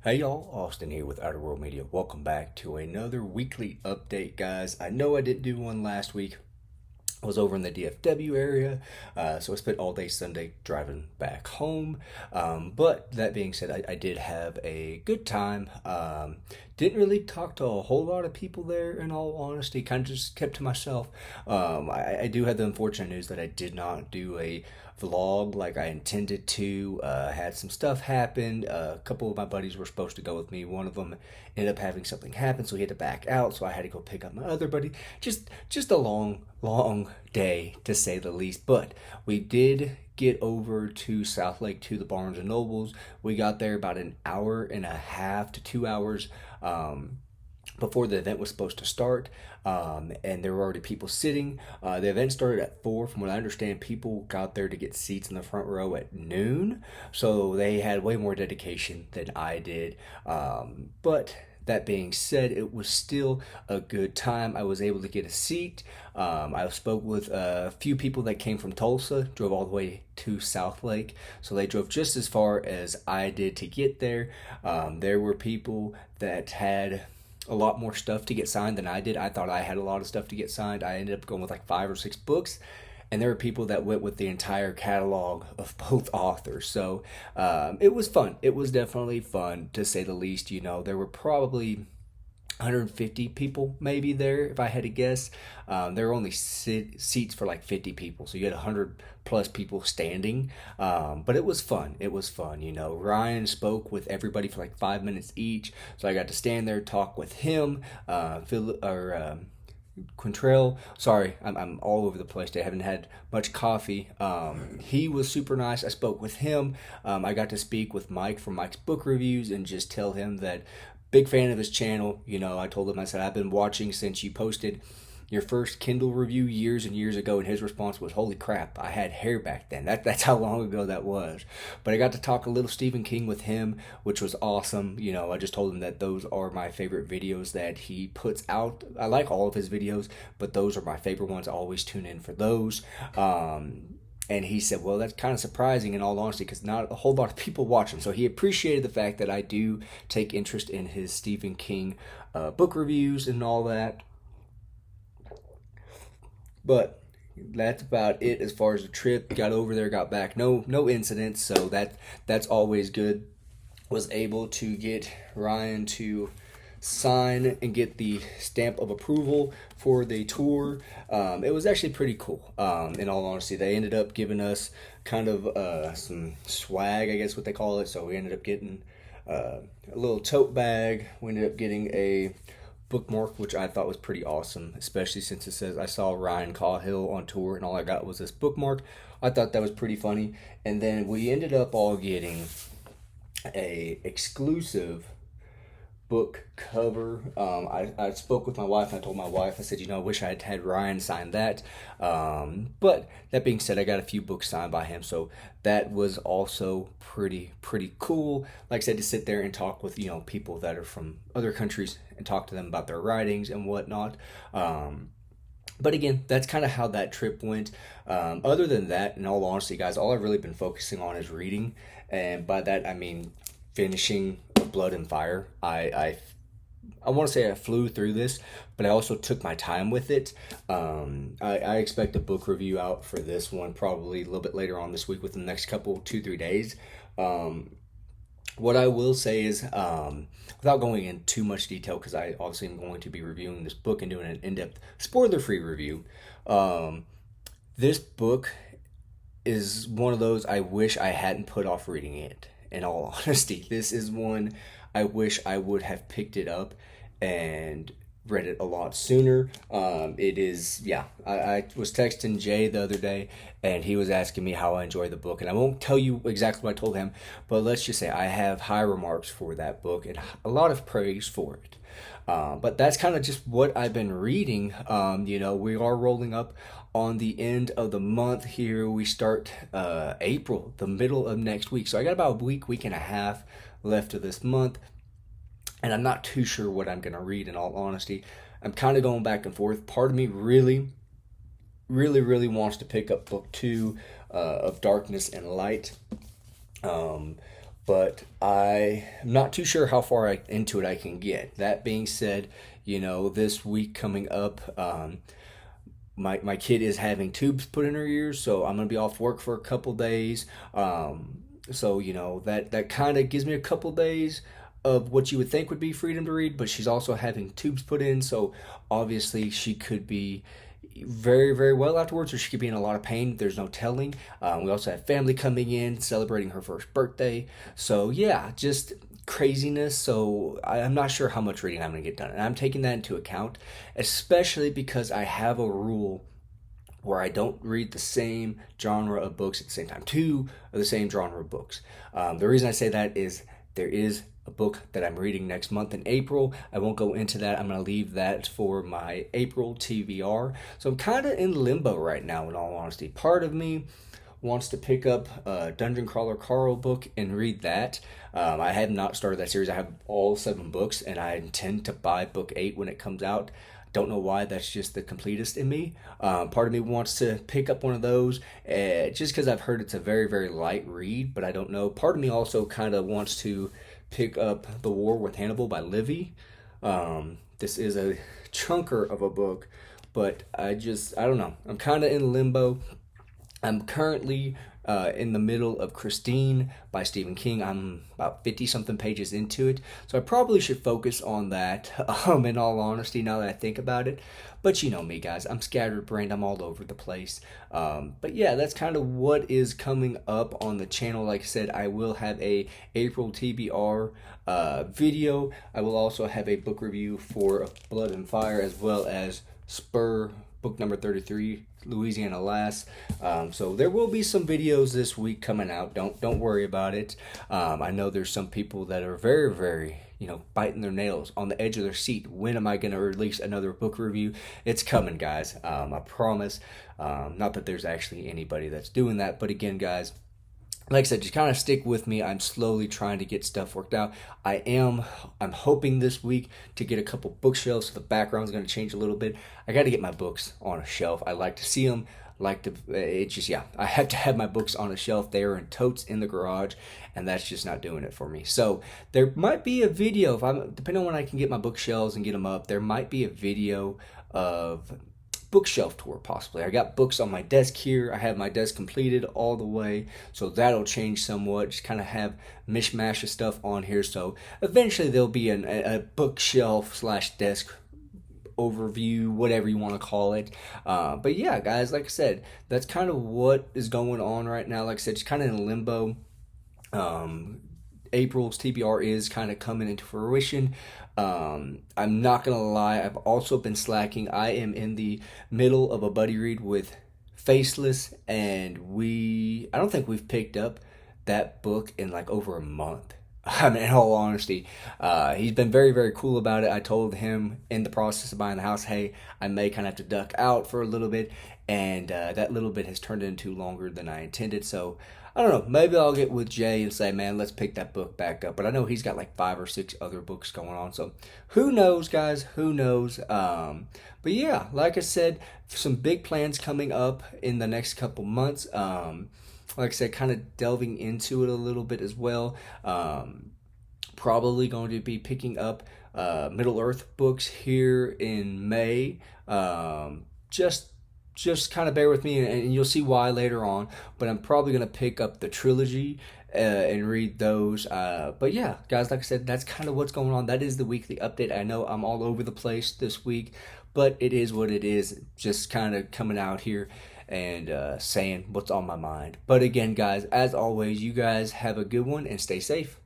Hey y'all, Austin here with Outer World Media. Welcome back to another weekly update, guys. I know I didn't do one last week. I was over in the DFW area, so I spent all day Sunday driving back home. But that being said, I did have a good time. Didn't really talk to a whole lot of people there, in all honesty. Kind of just kept to myself. I do have the unfortunate news that I did not do a vlog like I intended to. Had some stuff happen. A couple of my buddies were supposed to go with me. One of them ended up having something happen, so he had to back out. So I had to go pick up my other buddy. Just a long day to say the least. But we did get over to South Lake to the Barnes and Nobles. We got there about an hour and a half to 2 hours. Before the event was supposed to start, and there were already people sitting. The event started at 4. From what I understand, people got there to get seats in the front row at noon, so they had way more dedication than I did. But that being said, it was still a good time. I was able to get a seat. I spoke with a few people that came from Tulsa, drove all the way to South Lake, so they drove just as far as I did to get there. There were people that had a lot more stuff to get signed than I did. I thought I had a lot of stuff to get signed. I ended up going with like 5 or 6 books, and there were people that went with the entire catalog of both authors. So it was fun. It was definitely fun, to say the least. There were probably 150 people maybe there, if I had to guess. There were only seats for like 50 people, so you had 100 plus people standing. But it was fun. It was fun. Ryan spoke with everybody for like 5 minutes each, so I got to stand there, talk with him. Quintrell, sorry, I'm all over the place today. I haven't had much coffee. He was super nice. I spoke with him. I got to speak with Mike from Mike's Book Reviews and just tell him that big fan of his channel. I told him, I said, I've been watching since you posted your first Kindle review years and years ago, and his response was, holy crap, I had hair back then. That's how long ago that was. But I got to talk a little Stephen King with him, which was awesome. I just told him that those are my favorite videos that he puts out. I like all of his videos, but those are my favorite ones. I always tune in for those. And he said, well, that's kind of surprising, in all honesty, because not a whole lot of people watch him. So he appreciated the fact that I do take interest in his Stephen King book reviews and all that. But that's about it as far as the trip. Got over there, got back. No incidents, so that's always good. Was able to get Ryan to sign and get the stamp of approval for the tour. It was actually pretty cool. In all honesty, they ended up giving us kind of some swag, I guess what they call it. So we ended up getting a little tote bag. We ended up getting a bookmark, which I thought was pretty awesome, especially since it says I saw Ryan Cahill on tour, and all I got was this bookmark. I thought that was pretty funny. And then we ended up all getting a exclusive book cover. I spoke with my wife, and I told my wife, I said, I wish I had had Ryan sign that. But that being said, I got a few books signed by him, so that was also pretty cool. Like I said, to sit there and talk with people that are from other countries and talk to them about their writings and whatnot. But again, that's kind of how that trip went. Other than that, in all honesty, guys, all I've really been focusing on is reading, and by that I mean finishing Blood and Fire. I want to say I flew through this, but I also took my time with it. I expect a book review out for this one probably a little bit later on this week, within the next couple 2-3 days. What I will say is, without going in too much detail, because I obviously am going to be reviewing this book and doing an in-depth spoiler-free review. This book is one of those I wish I hadn't put off reading it. In all honesty, this is one I wish I would have picked it up and read it a lot sooner. It is, yeah. I was texting Jay the other day, and he was asking me how I enjoy the book, and I won't tell you exactly what I told him, but let's just say I have high remarks for that book and a lot of praise for it. But that's kind of just what I've been reading. We are rolling up on the end of the month here. We start April, the middle of next week. So I got about a week and a half left of this month. And I'm not too sure what I'm going to read, in all honesty. I'm kind of going back and forth. Part of me really wants to pick up book 2 of Darkness and Light. but I'm not too sure how far into it I can get. That being said, this week coming up, my kid is having tubes put in her ears, so I'm gonna be off work for a couple days. So that kind of gives me a couple days of what you would think would be freedom to read, but she's also having tubes put in, so obviously she could be very, very well afterwards, or she could be in a lot of pain. There's no telling. We also have family coming in celebrating her first birthday, so yeah, just craziness. So I'm not sure how much reading I'm going to get done, and I'm taking that into account, especially because I have a rule where I don't read the same genre of books at the same time, two of the same genre of books. The reason I say that is there is a book that I'm reading next month in April. I won't go into that. I'm going to leave that for my April TBR. So I'm kind of in limbo right now, in all honesty. Part of me wants to pick up a Dungeon Crawler Carl book and read that. I have not started that series. I have all 7 books, and I intend to buy book 8 when it comes out. Don't know why, that's just the completist in me. Part of me wants to pick up one of those just because I've heard it's a very, very light read, but I don't know. Part of me also kind of wants to pick up The War with Hannibal by Livy. This is a chunker of a book, but I don't know. I'm kind of in limbo. I'm currently in the middle of Christine by Stephen King. I'm about 50 something pages into it, so I probably should focus on that, in all honesty, now that I think about it. But you know me, guys, I'm scattered brained, I'm all over the place. But yeah, that's kind of what is coming up on the channel. Like I said, I will have a April TBR video. I will also have a book review for Blood and Fire, as well as Spur book number 33, Louisiana Lass. So there will be some videos this week coming out. Don't worry about it. I know there's some people that are very, very, biting their nails on the edge of their seat. When am I going to release another book review? It's coming, guys. I promise. Not that there's actually anybody that's doing that, but again, guys, like I said, just kind of stick with me. I'm slowly trying to get stuff worked out. I'm hoping this week to get a couple bookshelves, so the background's going to change a little bit. I got to get my books on a shelf. I like to see them. I have to have my books on a shelf. They are in totes in the garage, and that's just not doing it for me. So there might be a video, depending on when I can get my bookshelves and get them up, there might be a video of bookshelf tour possibly. I got books on my desk here. I have my desk completed all the way, so that'll change somewhat. Just kind of have mishmash of stuff on here, so eventually there'll be a bookshelf slash desk overview, whatever you want to call it. But yeah, guys, like I said, that's kind of what is going on right now. Like I said, just kind of in limbo. April's TBR is kind of coming into fruition. I'm not gonna lie, I've also been slacking. I am in the middle of a buddy read with Faceless, and I don't think we've picked up that book in like over a month. I mean, in all honesty, he's been very, very cool about it. I told him in the process of buying the house, hey, I may kind of have to duck out for a little bit, and that little bit has turned into longer than I intended. So I don't know, maybe I'll get with Jay and say, man, let's pick that book back up. But I know he's got like 5 or 6 other books going on, so who knows, guys, who knows. But yeah, like I said, some big plans coming up in the next couple months. Like I said, kind of delving into it a little bit as well. Probably going to be picking up Middle Earth books here in May. Just kind of bear with me, and you'll see why later on. But I'm probably going to pick up the trilogy and read those. But yeah, guys, like I said, that's kind of what's going on. That is the weekly update. I know I'm all over the place this week, but it is what it is. Just kind of coming out here and saying what's on my mind. But again, guys, as always, you guys have a good one and stay safe.